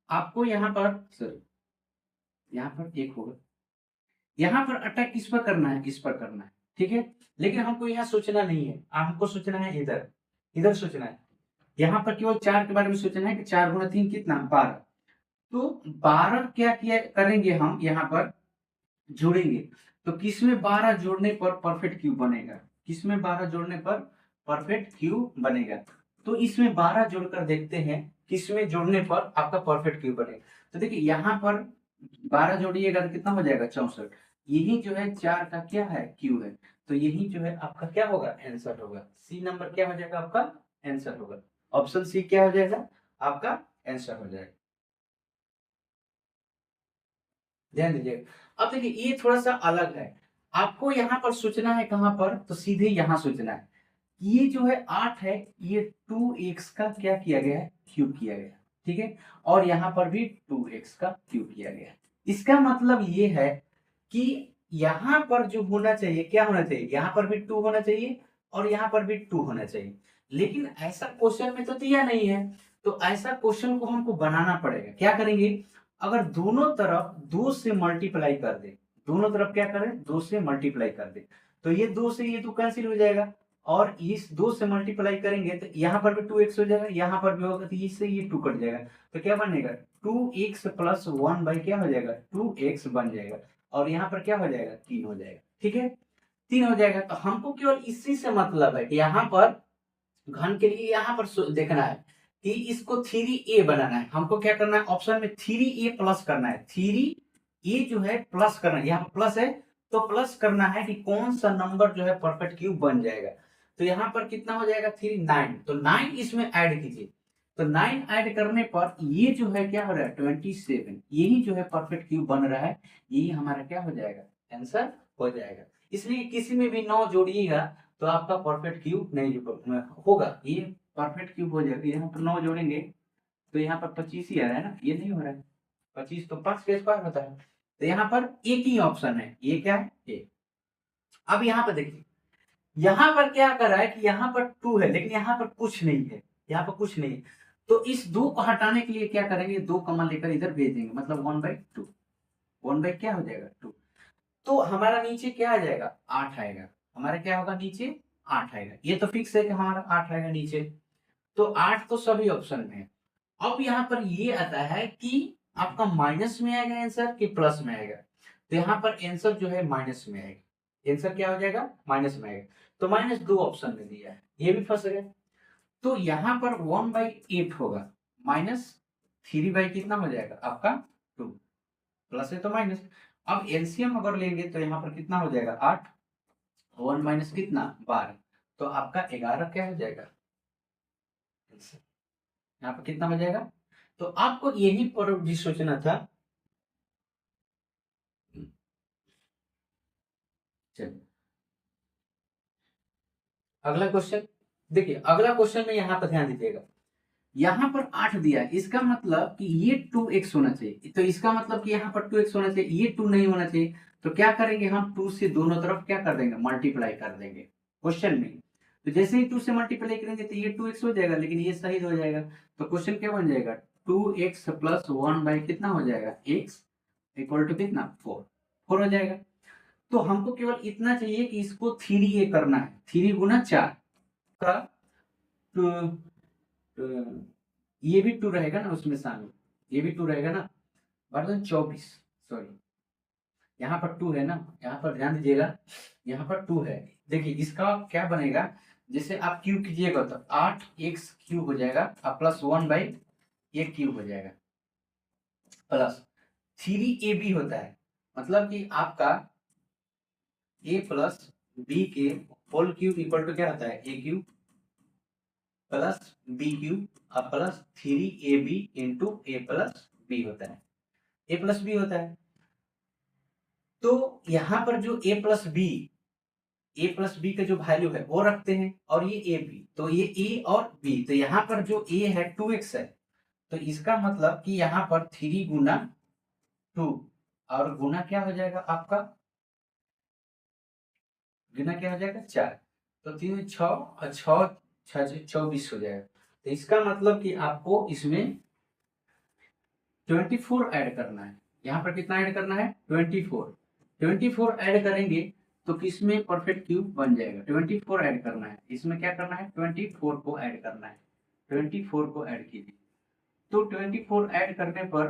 आपको यहाँ पर सॉरी, यहाँ पर एक होगा, यहाँ पर अटैक किस पर करना है? इस पर करना है। ठीक है, लेकिन हमको यहाँ सोचना नहीं है, हमको सोचना है इधर, इधर सोचना है। यहाँ पर केवल 4 के बारे में सोचना है कि 4 गुना 3 कितना 12। तो 12 क्या किया करेंगे हम यहाँ पर जोड़ेंगे, तो किसमें 12 जोड़ने पर परफेक्ट क्यूब बनेगा? किसमें 12 जोड़ने पर परफेक्ट क्यूब बनेगा? तो इसमें 12 जोड़कर देखते हैं किसमें जोड़ने पर आपका परफेक्ट क्यूब बनेगा। तो देखिए यहाँ पर 12 जोड़िएगा तो कितना हो जाएगा? 64। यही जो है 4 का क्या है? क्यूब है। तो यही जो है आपका क्या होगा? आंसर होगा। सी नंबर क्या हो जाएगा आपका? आंसर होगा। ऑप्शन सी क्या हो जाएगा आपका? आंसर हो जाएगा। ध्यान दीजिएगा। अब देखिए ये थोड़ा सा अलग है, आपको यहाँ पर सोचना है कहाँ पर? तो सीधे यहाँ सोचना है। ये जो है 8 है, ये 2x का क्या किया गया है? क्यूब किया गया है। ठीक है, और यहाँ पर भी 2x का क्यूब किया गया है। इसका मतलब ये है कि यहाँ पर जो होना चाहिए क्या होना चाहिए? यहाँ पर भी 2 होना चाहिए और यहाँ पर भी 2 होना चाहिए, लेकिन ऐसा क्वेश्चन में तो दिया नहीं है। तो ऐसा क्वेश्चन को हमको बनाना पड़ेगा। क्या करेंगे? अगर दोनों तरफ 2 से मल्टीप्लाई कर दे, दोनों तरफ क्या करें? 2 से मल्टीप्लाई कर दे, तो ये 2 से ये 2 कैंसिल हो जाएगा, और इस 2 से मल्टीप्लाई करेंगे तो यहाँ पर भी 2x हो जाएगा, यहाँ पर भी होगा, तो इससे ये 2 कट जाएगा, तो क्या बनेगा? 2x प्लस 1 बाई क्या हो जाएगा? 2x बन जाएगा, और यहाँ पर क्या हो जाएगा? 3 हो जाएगा। ठीक है, 3 हो जाएगा। तो हमको केवल इसी से मतलब है कि यहाँ पर घन के लिए यहाँ पर देखना है कि इसको 3a बनाना है। हमको क्या करना है? ऑप्शन में 3a प्लस करना है, 3a जो है प्लस करना है, यहाँ प्लस है तो प्लस करना है कि कौन सा नंबर जो है परफेक्ट क्यूब बन जाएगा। तो यहाँ पर कितना हो जाएगा? 3 9, तो 9 इसमें ऐड कीजिए, तो 9 ऐड करने पर ये जो है क्या हो रहा है? 27, यही जो है परफेक्ट क्यूब बन रहा है, यही हमारा क्या हो जाएगा? आंसर हो जाएगा। इसलिए किसी में भी 9 जोड़िएगा तो आपका परफेक्ट क्यूब नहीं होगा, ये परफेक्ट क्यूब हो जाएगा। यहाँ पर 9 जोड़ेंगे तो यहाँ पर 25 ही आ रहा है ना, ये नहीं हो रहा है। 25 तो 5 का स्क्वायर होता है, तो यहाँ पर एक ही ऑप्शन है, ये क्या है? ए। अब यहाँ पर देखिए, यहाँ पर क्या कर रहा है कि यहाँ पर 2 है लेकिन यहाँ पर कुछ नहीं है, यहाँ पर कुछ नहीं है। तो इस 2 को हटाने के लिए क्या करेंगे? 2 कॉमन लेकर इधर भेज देंगे, मतलब 1/2, 1 बाई क्या हो जाएगा? 2। तो हमारा नीचे क्या आ जाएगा? 8 आएगा। हमारा क्या होगा? नीचे 8 आएगा। ये तो फिक्स है कि हमारा 8 आएगा नीचे, तो 8 तो सभी ऑप्शन में है। अब यहाँ पर ये आता है कि आपका माइनस में आएगा आंसर कि प्लस में आएगा? तो यहाँ पर आंसर जो है माइनस में आएगा। आंसर क्या हो जाएगा? माइनस में आएगा। तो माइनस 2 ऑप्शन में दिया है, ये भी फंस गया। तो यहाँ पर 1/8 होगा, माइनस 3 बाई कितना हो जाएगा आपका? 2, प्लस है तो माइनस। अब एलसीएम अगर लेंगे तो यहाँ पर कितना हो जाएगा? 8, 1 माइनस कितना 12, तो आपका 11 क्या हो जाएगा? यहाँ पर कितना हो जाएगा? तो आपको यही पर भी सोचना था। चलिए अगला क्वेश्चन देखिए, अगला क्वेश्चन में यहाँ पर ध्यान दीजिएगा। यहाँ पर 8 दिया है, इसका मतलब कि ये 2x होना चाहिए, तो इसका मतलब कि यहाँ पर 2x होना चाहिए, ये 2 नहीं होना चाहिए। तो क्या करेंगे हम? 2 से दोनों तरफ क्या कर देंगे? मल्टीप्लाई कर देंगे क्वेश्चन में। तो जैसे ही 2 से मल्टीप्लाई करेंगे तो ये 2x हो जाएगा, लेकिन ये सही हो जाएगा। तो क्वेश्चन क्या बन जाएगा? 2x प्लस 1 बाई कितना हो जाएगा? x, इक्वल टू कितना 4, 4 हो जाएगा। तो हमको केवल इतना चाहिए कि इसको 3a करना है, 3 गुना 4 का ये भी 2 रहेगा ना उसमें शामिल, ये भी 2 रहेगा ना, बर्तन 24, सॉरी यहाँ पर 2 है ना, यहाँ पर ध्यान दीजिएगा, यहाँ पर 2 है। देखिए इसका क्या बनेगा, जैसे आप क्यूब कीजिएगा तो 8x क्यूब हो जाएगा और प्लस 1/a क्यूब हो जाएगा, प्लस 3ab होता है, मतलब कि आपका a प्लस बी के होल क्यूब इक्वल टू क्या होता है, a cube plus b cube और plus 3ab into a plus b होता है, a प्लस बी होता है। तो यहाँ पर जो a प्लस बी का जो वैल्यू है वो रखते हैं, और ये ए बी, तो ये a और b, तो यहाँ पर जो a है 2x है, तो इसका मतलब कि यहाँ पर 3 गुना 2 और गुना क्या हो जाएगा आपका, गुना क्या हो जाएगा 4, तो 3 6 और 6 24 हो जाएगा। तो इसका मतलब कि आपको इसमें 24 ऐड करना है, यहाँ पर कितना ऐड करना है 24 ऐड करेंगे तो किसमें परफेक्ट क्यूब बन जाएगा, 24 ऐड करना है, इसमें क्या करना है 24 को ऐड करना है, 24 को ऐड कीजिए, तो 24 ऐड करने पर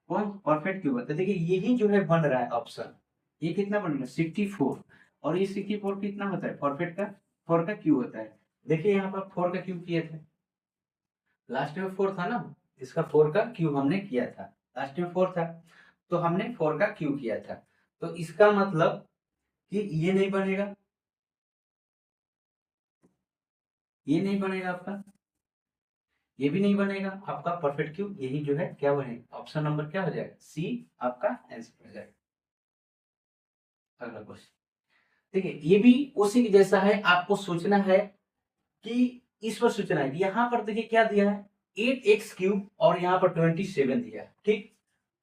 कौन परफेक्ट क्यूब होता है, देखिए यही जो है बन रहा है ऑप्शन, ये कितना बनेगा 64, और ये 64 कितना होता है परफेक्ट का 4 का क्यूब होता है। देखिए यहाँ पर 4 का क्यूब किए थे, लास्ट में 4 था ना, इसका 4 का क्यूब हमने किया था, लास्ट में 4 था तो हमने 4 का क्यूब किया था, तो इसका मतलब कि ये नहीं बनेगा, ये नहीं बनेगा आपका, ये भी नहीं बनेगा आपका परफेक्ट क्यूब, यही जो है क्या बनेगा, ऑप्शन नंबर क्या हो जाएगा सी आपका आंसर हो जाएगा। अगला क्वेश्चन देखिए, ये भी उसी के जैसा है, आपको सोचना है कि इस पर सोचना है कि यहाँ पर देखिए क्या दिया है 8x क्यूब और यहाँ पर 27 दिया है, ठीक।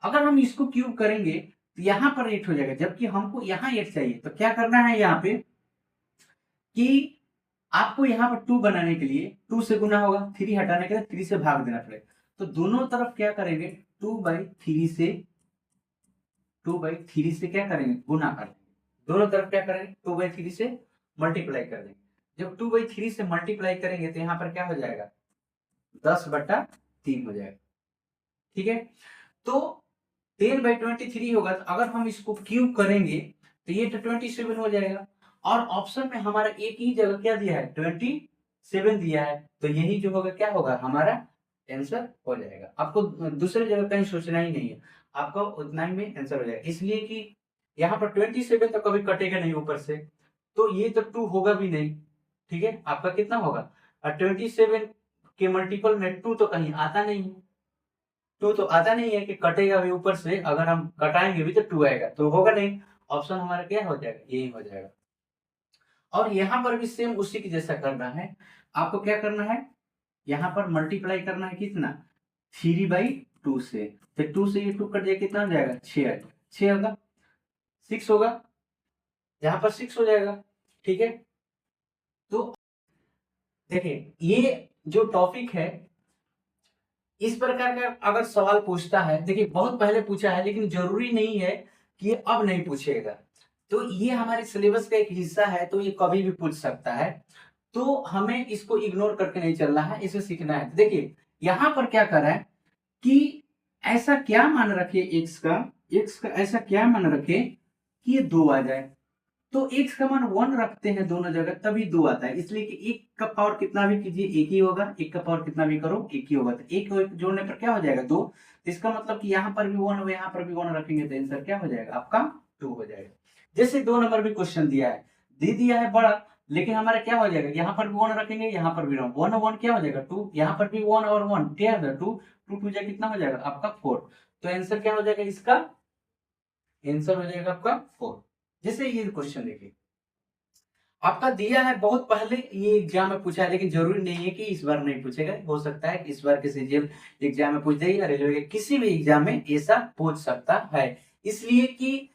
अगर हम इसको क्यूब करेंगे तो यहाँ पर 8 हो जाएगा, जबकि हमको यहाँ 8 चाहिए, तो क्या करना है यहाँ पे कि आपको यहाँ पर 2 बनाने के लिए 2 से गुना होगा, 3 हटाने के लिए 3 से भाग देना पड़ेगा, तो दोनों तरफ क्या करेंगे 2/3 से 2/3 से क्या करेंगे गुना कर देंगे, दोनों तरफ क्या करेंगे 2/3 से मल्टीप्लाई कर देंगे, जब 2/3 से मल्टीप्लाई करेंगे तो यहाँ पर क्या हो जाएगा 10/3 हो जाएगा, ठीक है। तो 10/23 होगा, तो अगर हम इसको क्यूब करेंगे तो ये तो 27 हो जाएगा, और ऑप्शन में हमारा एक ही जगह क्या दिया है 27 दिया है, तो यही जो होगा क्या होगा हमारा आंसर हो जाएगा, आपको दूसरे जगह कहीं सोचना ही नहीं है, आपको उतना ही में आंसर हो जाएगा, इसलिए कि यहाँ पर 27 तो कभी कटेगा नहीं ऊपर से, तो ये तो 2 होगा भी नहीं, ठीक है, आपका कितना होगा, और 27 के मल्टीपल में 2 तो कहीं आता नहीं है, 2 तो आता नहीं है कि कटेगा भी ऊपर से, अगर हम कटाएंगे भी तो 2 आएगा, तो होगा नहीं, ऑप्शन हमारा क्या हो जाएगा यही हो जाएगा। और यहाँ पर भी सेम उसी की जैसा करना है, आपको क्या करना है यहाँ पर मल्टीप्लाई करना है कितना 3/2 से, तो 2 से ये 2 कट जाए कितना हो जाएगा 6 आएगा, 6 होगा 6 होगा, यहाँ पर 6 हो जाएगा, ठीक है। तो देखिए ये जो टॉपिक है इस प्रकार का अगर सवाल पूछता है, देखिए बहुत पहले पूछा है लेकिन जरूरी नहीं है कि ये अब नहीं पूछेगा, तो ये हमारे सिलेबस का एक हिस्सा है, तो ये कभी भी पूछ सकता है, तो हमें इसको इग्नोर करके नहीं चलना है, इसे सीखना है। देखिए यहाँ पर क्या कर रहा है कि ऐसा क्या मान रखे x का ऐसा क्या मान रखे कि ये 2 आ जाए, तो x का मान 1 रखते हैं दोनों जगह तभी 2 आता है, इसलिए कि एक का पावर कितना भी कीजिए एक ही होगा, एक का पावर कितना भी करो एक ही होगा, तो एक को एक जोड़ने पर क्या हो जाएगा 2, तो इसका मतलब कि यहाँ पर भी 1 और यहाँ पर भी 1 रखेंगे तो आंसर क्या हो जाएगा आपका 2 हो जाएगा। जैसे 2 नंबर भी क्वेश्चन दिया है, दे दिया है बड़ा, लेकिन हमारा क्या हो जाएगा यहाँ पर भी 1 रखेंगे यहाँ पर भी 1 और 1 क्या हो जाएगा 2, यहाँ पर भी 1 और 1 क्या हो जाएगा 2 2 2 कितना हो जाएगा आपका 4, तो आंसर क्या हो जाएगा इसका, आंसर हो जाएगा आपका 4। जैसे ये क्वेश्चन देखिए आपका दिया है बहुत पहले, ये एग्जाम में पूछा है, लेकिन जरूरी नहीं है कि इस बार नहीं पूछेगा, हो सकता है कि इस बार किसी एग्जाम में पूछ दे या रेलवे के किसी भी एग्जाम में ऐसा पूछ सकता है, इसलिए कि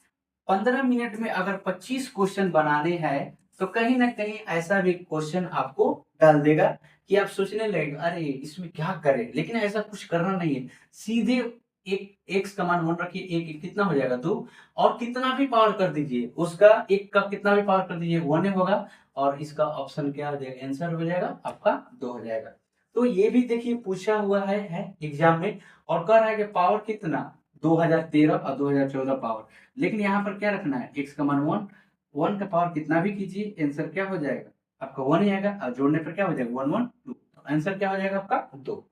15 मिनट में अगर 25 क्वेश्चन बनाने हैं तो कहीं ना कहीं ऐसा भी क्वेश्चन आपको डाल देगा कि आप सोचने लगेगा अरे इसमें क्या करें, लेकिन ऐसा कुछ करना नहीं है, सीधे एक एक्स का मान 1 रखिए, एक कितना हो जाएगा 2, और कितना भी पावर कर दीजिए उसका, एक का कितना भी पावर कर दीजिए 1 ही होगा, और इसका ऑप्शन क्या हो जाएगा, आंसर हो जाएगा आपका 2 हो जाएगा। तो ये भी देखिए पूछा हुआ है एग्जाम में, और कह रहा है कि पावर कितना 2013 और 2014 पावर, लेकिन यहाँ पर क्या रखना है, एक्स का मान 1, 1 का पावर कितना भी कीजिए आंसर क्या हो जाएगा आपका 1 ही आएगा, और जोड़ने पर क्या हो जाएगा 1 1 2, आंसर क्या हो जाएगा आपका 2।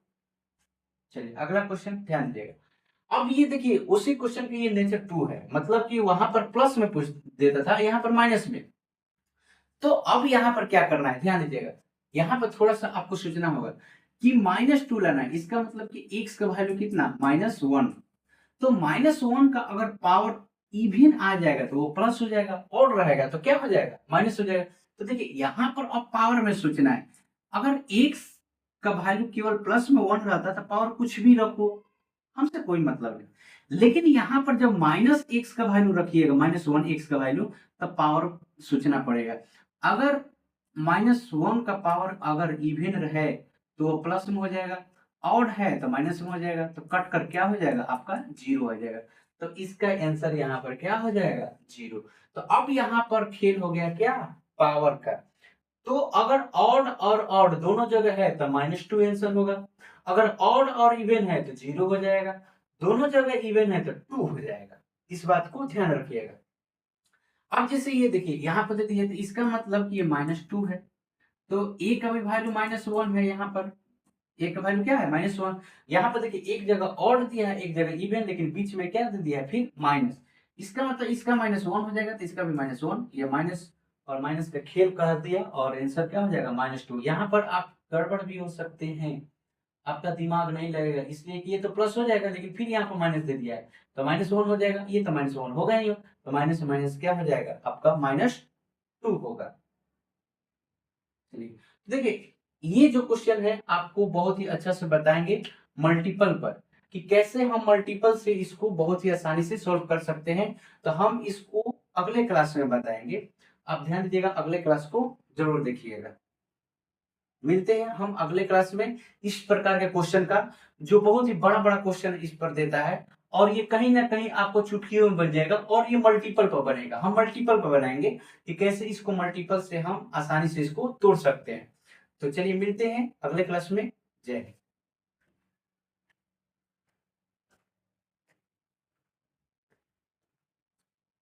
चलिए अगला क्वेश्चन ध्यान दीजिएगा। अब ये देखिए उसी क्वेश्चन की ये नेचर 2 है, मतलब कि वहां पर प्लस में पूछ देता था, यहाँ पर माइनस में। तो अब यहाँ पर क्या करना है, ध्यान दीजिएगा, यहाँ पर थोड़ा सा आपको सोचना होगा कि -2 लाना है, इसका मतलब कि x का वैल्यू कितना -1, तो -1 का अगर पावर इवन आ जाएगा तो वो प्लस हो जाएगा, और रहेगा तो क्या हो जाएगा माइनस हो जाएगा। तो देखिए यहाँ पर अब पावर में सोचना है, अगर x का वैल्यू केवल प्लस में 1 रहता तो पावर कुछ भी रखो, हमसे कोई मतलब नहीं, लेकिन यहाँ पर जब -x का वैल्यू रखिएगा, -1 x का वैल्यू, तब पावर सोचना पड़ेगा। अगर -1 का पावर अगर इवन रहे तो वो प्लस में हो जाएगा, ऑड है तो माइनस में हो जाएगा, तो कट कर क्या हो जाएगा आपका 0 हो जाएगा। तो इसका आंसर यहाँ पर क्या हो जाएगा 0। तो अब यहाँ पर खेल हो गया क्या, पावर का। तो अगर ऑड और ऑड दोनों जगह है तो -2 आंसर होगा, अगर ऑड और इवन है तो 0 हो जाएगा, दोनों जगह इवन है तो 2 हो जाएगा। इस बात को ध्यान रखिएगा। अब जैसे ये देखिए यहाँ पर देखिए, तो इसका मतलब कि ये -2 है, तो ए का भी वैल्यू -1 है, यहाँ पर ए का वैल्यू क्या है -1। यहाँ पर देखिए एक जगह ऑड दिया है, एक जगह इवन, लेकिन बीच में क्या दे दिया है फिर माइनस, इसका मतलब इसका -1 हो जाएगा, तो इसका भी -1, ये माइनस और माइनस का खेल कर दिया, और आंसर क्या हो जाएगा -2। यहाँ पर आप गड़बड़ भी हो सकते हैं, आपका दिमाग नहीं लगेगा, इसलिए कि ये तो प्लस हो जाएगा लेकिन फिर यहाँ पर माइनस दे दिया है, तो -1 हो जाएगा, ये तो -1 होगा ही हो, तो माइनस से माइनस क्या हो जाएगा आपका -2 होगा। चलिए देखिए, ये जो क्वेश्चन है आपको बहुत ही अच्छा से बताएंगे मल्टीपल पर, कि कैसे हम मल्टीपल से इसको बहुत ही आसानी से सॉल्व कर सकते हैं। तो हम इसको अगले क्लास में बताएंगे, आप ध्यान दीजिएगा, अगले क्लास को जरूर देखिएगा। मिलते हैं हम अगले क्लास में इस प्रकार के क्वेश्चन का, जो बहुत ही बड़ा बड़ा क्वेश्चन इस पर देता है, और ये कहीं ना कहीं आपको चुटकियों में बन जाएगा, और ये मल्टीपल पर बनेगा, हम मल्टीपल पर बनाएंगे कि कैसे इसको मल्टीपल से हम आसानी से इसको तोड़ सकते हैं। तो चलिए मिलते हैं अगले क्लास में। जय हिंद।